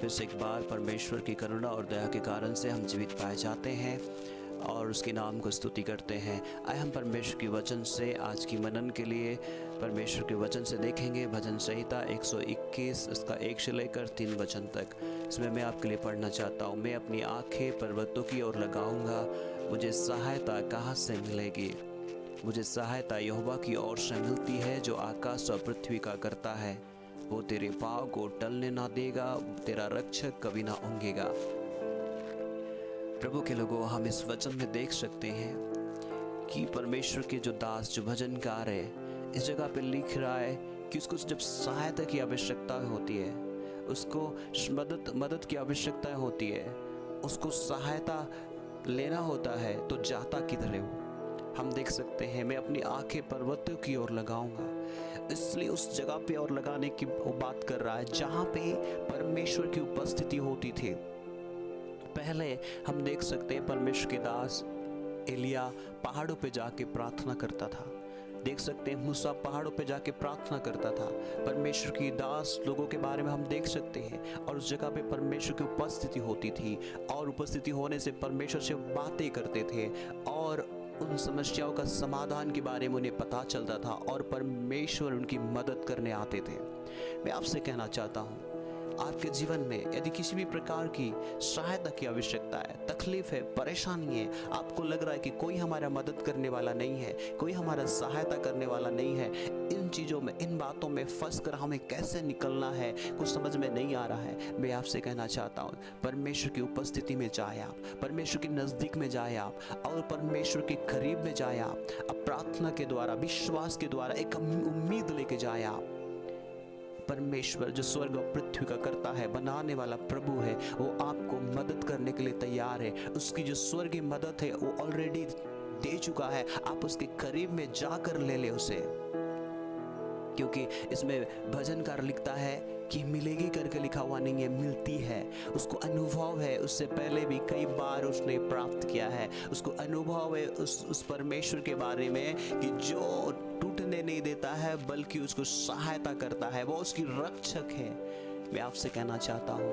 फिर से एक बार परमेश्वर की करुणा और दया के कारण से हम जीवित पाए जाते हैं और उसके नाम को स्तुति करते हैं। आए हम परमेश्वर के वचन से आज की मनन के लिए परमेश्वर के वचन से देखेंगे भजन संहिता 121 इसका 1 से लेकर 3 वचन तक। इसमें मैं आपके लिए पढ़ना चाहता हूँ। मैं अपनी आंखें पर्वतों की ओर लगाऊंगा, मुझे सहायता कहाँ से मिलेगी। मुझे सहायता यहोवा की ओर से मिलती है जो आकाश और पृथ्वी का करता है। वो तेरे पाँव को टलने ना देगा, तेरा रक्षक कभी ना ऊँघेगा। प्रभु के लोगों, हम इस वचन में देख सकते हैं कि परमेश्वर के जो दास जो भजनकार है इस जगह पे लिख रहा है कि उसको जब सहायता की आवश्यकता होती है, उसको मदद की आवश्यकता होती है, उसको सहायता लेना होता है तो जाता किधर हो। हम देख सकते हैं मैं अपनी आंखें पर्वतों की ओर लगाऊंगा, इसलिए उस जगह पे और लगाने की वो बात कर रहा है जहाँ पे परमेश्वर की उपस्थिति होती थी। पहले हम देख सकते हैं परमेश्वर के दास एलिया पहाड़ों पे जाके प्रार्थना करता था। देख सकते हैं मूसा पहाड़ों पे जाके प्रार्थना करता था। परमेश्वर की दास लोगों के बारे में हम देख सकते हैं और उस जगह पे परमेश्वर की उपस्थिति होती थी और उपस्थिति होने से परमेश्वर से बातें करते थे और उन समस्याओं का समाधान के बारे में उन्हें पता चलता था और परमेश्वर उनकी मदद करने आते थे। मैं आपसे कहना चाहता हूँ, आपके जीवन में यदि किसी भी प्रकार की सहायता की आवश्यकता है, तकलीफ है, परेशानी है, आपको लग रहा है कि कोई हमारा मदद करने वाला नहीं है, कोई हमारा सहायता करने वाला नहीं है, इन चीज़ों में इन बातों में फंस कर हमें कैसे निकलना है कुछ समझ में नहीं आ रहा है, मैं आपसे कहना चाहता हूँ परमेश्वर की उपस्थिति में जाए आप, परमेश्वर के नज़दीक में जाए आप और परमेश्वर के करीब में जाए आप। अब प्रार्थना के द्वारा, विश्वास के द्वारा एक उम्मीद लेके जाए आप। परमेश्वर जो स्वर्ग और पृथ्वी का करता है, बनाने वाला प्रभु है, वो आपको मदद करने के लिए तैयार है। उसकी जो स्वर्गीय मदद है वो ऑलरेडी दे चुका है। आप उसके करीब में जाकर ले ले उसे, क्योंकि इसमें भजनकार लिखता है कि मिलेगी करके लिखा हुआ नहीं है, मिलती है। उसको अनुभव है, उससे पहले भी कई बार उसने प्राप्त किया है। उसको अनुभव है उस परमेश्वर के बारे में कि जो टूटने नहीं देता है बल्कि उसको सहायता करता है, वो उसकी रक्षक है। मैं आपसे कहना चाहता हूँ,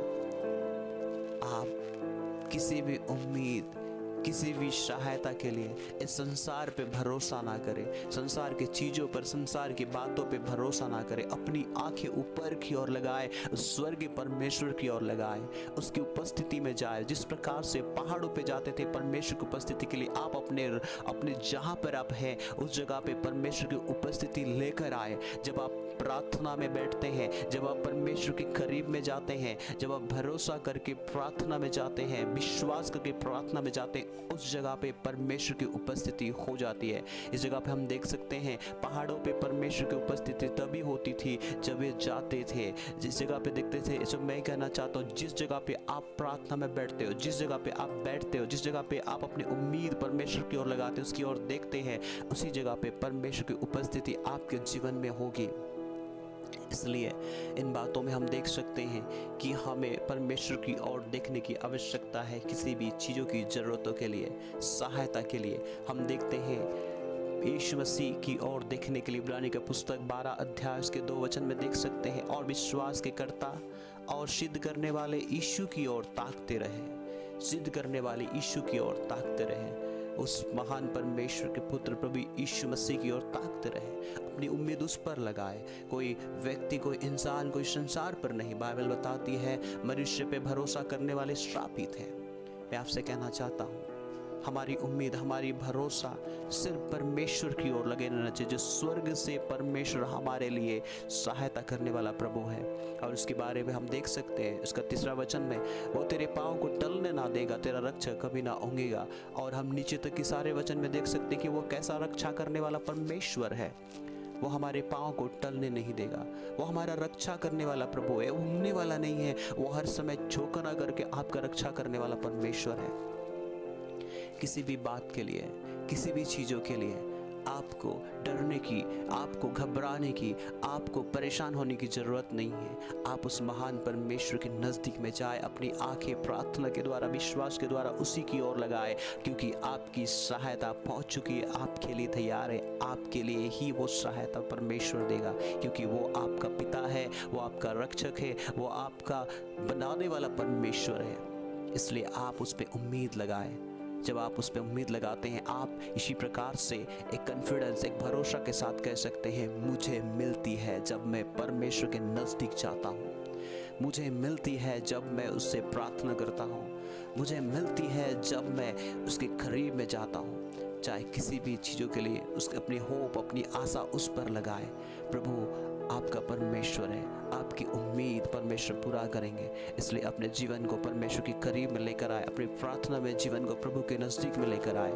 आप किसी भी उम्मीद, किसी भी सहायता के लिए इस संसार पे भरोसा ना करें, संसार की चीज़ों पर, संसार की बातों पे भरोसा ना करें। अपनी आंखें ऊपर की ओर लगाए, स्वर्गीय परमेश्वर की ओर लगाए, उसकी उपस्थिति में जाए। जिस प्रकार से पहाड़ों पे जाते थे परमेश्वर की उपस्थिति के लिए, आप अपने जहाँ पर आप हैं उस जगह पे परमेश्वर की उपस्थिति लेकर आए। जब आप प्रार्थना में बैठते हैं, जब आप परमेश्वर के करीब में जाते हैं, जब आप भरोसा करके प्रार्थना में जाते हैं, विश्वास करके प्रार्थना में जाते हैं, उस जगह पे परमेश्वर की उपस्थिति हो जाती है। इस जगह पे हम देख सकते हैं पहाड़ों पे परमेश्वर की उपस्थिति तभी होती थी जब वे जाते थे। जिस जगह पे देखते थे, इसमें मैं कहना चाहता हूँ, जिस जगह पे आप प्रार्थना में बैठते हो, जिस जगह पे आप बैठते हो, जिस जगह पे आप अपनी उम्मीद परमेश्वर की ओर लगाते हो, उसकी ओर देखते हैं, उसी जगह पे परमेश्वर की उपस्थिति आपके जीवन में होगी। इसलिए इन बातों में हम देख सकते हैं कि हमें परमेश्वर की ओर देखने की आवश्यकता है। किसी भी चीज़ों की ज़रूरतों के लिए, सहायता के लिए हम देखते हैं यीशु मसीह की ओर देखने के लिए इब्रानी का पुस्तक 12 अध्याय उसके 2 वचन में देख सकते हैं, और विश्वास के कर्ता और सिद्ध करने वाले यीशु की ओर ताकते रहे, सिद्ध करने वाले यीशु की ओर ताकते रहे, उस महान परमेश्वर के पुत्र प्रभु यीशु मसीह की ओर ताकते रहे, अपनी उम्मीद उस पर लगाए। कोई व्यक्ति, कोई इंसान, कोई संसार पर नहीं। बाइबल बताती है मनुष्य पे भरोसा करने वाले श्रापित हैं। मैं आपसे कहना चाहता हूँ, हमारी उम्मीद, हमारी भरोसा सिर्फ परमेश्वर की ओर लगे रहना चाहिए, जो स्वर्ग से परमेश्वर हमारे लिए सहायता करने वाला प्रभु है। और उसके बारे में हम देख सकते हैं उसका 3 वचन में, वो तेरे पाँव को टलने ना देगा, तेरा रक्षक कभी ना ऊँघेगा। और हम नीचे तक के सारे वचन में देख सकते हैं कि वो कैसा रक्षा करने वाला परमेश्वर है। वो हमारे पाँव को टलने नहीं देगा, वो हमारा रक्षा करने वाला प्रभु है, ऊँघने वाला नहीं है। वो हर समय झोंका करके आपका रक्षा करने वाला परमेश्वर है। किसी भी बात के लिए, किसी भी चीज़ों के लिए आपको डरने की, आपको घबराने की, आपको परेशान होने की ज़रूरत नहीं है। आप उस महान परमेश्वर के नज़दीक में जाए, अपनी आंखें प्रार्थना के द्वारा, विश्वास के द्वारा उसी की ओर लगाए, क्योंकि आपकी सहायता पहुंच चुकी है, आपके लिए तैयार है। आपके लिए ही वो सहायता परमेश्वर देगा, क्योंकि वो आपका पिता है, वो आपका रक्षक है, वो आपका बनाने वाला परमेश्वर है। इसलिए आप उस पर उम्मीद लगाएं। जब आप उस पर उम्मीद लगाते हैं, आप इसी प्रकार से एक कॉन्फिडेंस, एक भरोसा के साथ कह सकते हैं, मुझे मिलती है जब मैं परमेश्वर के नज़दीक जाता हूँ, मुझे मिलती है जब मैं उससे प्रार्थना करता हूँ, मुझे मिलती है जब मैं उसके करीब में जाता हूँ। चाहे किसी भी चीज़ों के लिए उसके अपनी होप, अपनी आशा उस पर लगाए। प्रभु आपका परमेश्वर है, आपकी उम्मीद परमेश्वर पूरा करेंगे। इसलिए अपने जीवन को परमेश्वर के करीब में लेकर आए, अपनी प्रार्थना में जीवन को प्रभु के नज़दीक में लेकर आए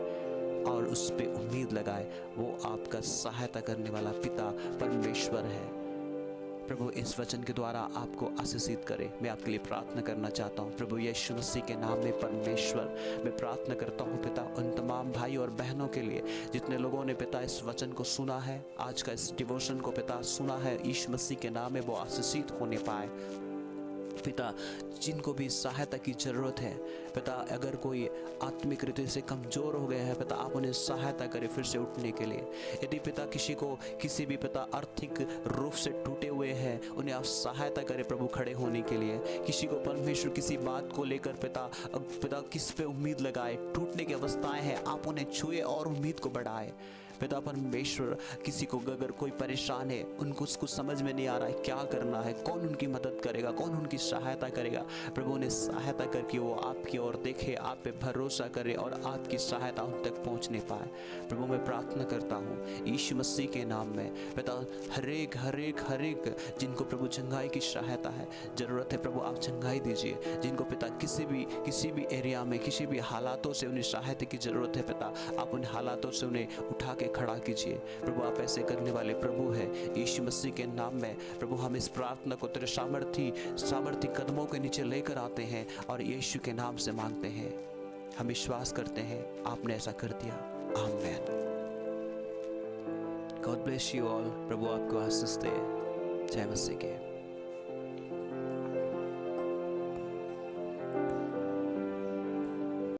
और उस पर उम्मीद लगाए। वो आपका सहायता करने वाला पिता परमेश्वर है। प्रभु इस वचन के द्वारा आपको आशीषित करे। मैं आपके लिए प्रार्थना करना चाहता हूँ। प्रभु यीशु मसीह के नाम में परमेश्वर, मैं प्रार्थना करता हूँ पिता, उन तमाम भाई और बहनों के लिए जितने लोगों ने पिता इस वचन को सुना है, आज का इस डिवोशन को पिता सुना है, यीशु मसीह के नाम में वो आशीषित होने पाए पिता। जिनको भी सहायता की ज़रूरत है पिता, अगर कोई आत्मिक रीति से कमज़ोर हो गए हैं पिता, आप उन्हें सहायता करें फिर से उठने के लिए। यदि पिता किसी को किसी भी पिता आर्थिक रूप से टूटे हुए हैं, उन्हें आप सहायता करें प्रभु खड़े होने के लिए। किसी को परमेश्वर किसी बात को लेकर पिता किस पे उम्मीद लगाए, टूटने की अवस्थाएं हैं, आप उन्हें छुए और उम्मीद को बढ़ाए पिता परमेश्वर। किसी को अगर कोई परेशान है, उनको उसको समझ में नहीं आ रहा है क्या करना है, कौन उनकी मदद करेगा, कौन उनकी सहायता करेगा, प्रभु उन्हें सहायता करके वो आपकी ओर देखे, आप पे भरोसा करे और आपकी सहायता उन तक पहुंचने पाए। प्रभु मैं प्रार्थना करता हूँ यीशु मसीह के नाम में पिता, हरेक जिनको प्रभु चंगाई की सहायता है ज़रूरत है, प्रभु आप चंगाई दीजिए। जिनको पिता किसी भी एरिया में, किसी भी हालातों से उन्हें सहायता की ज़रूरत है पिता, आप उन हालातों से उन्हें उठा के खड़ा कीजिए। प्रभु आप ऐसे करने वाले प्रभु हैं। यीशु मसीह के नाम में प्रभु हम इस प्रार्थना को तेरे सामर्थी कदमों के नीचे लेकर आते हैं और यीशु के नाम से मांगते हैं। हम विश्वास करते हैं आपने ऐसा कर दिया। आमीन। God bless you all. प्रभु आपको आशीष दे। जय मसीह के।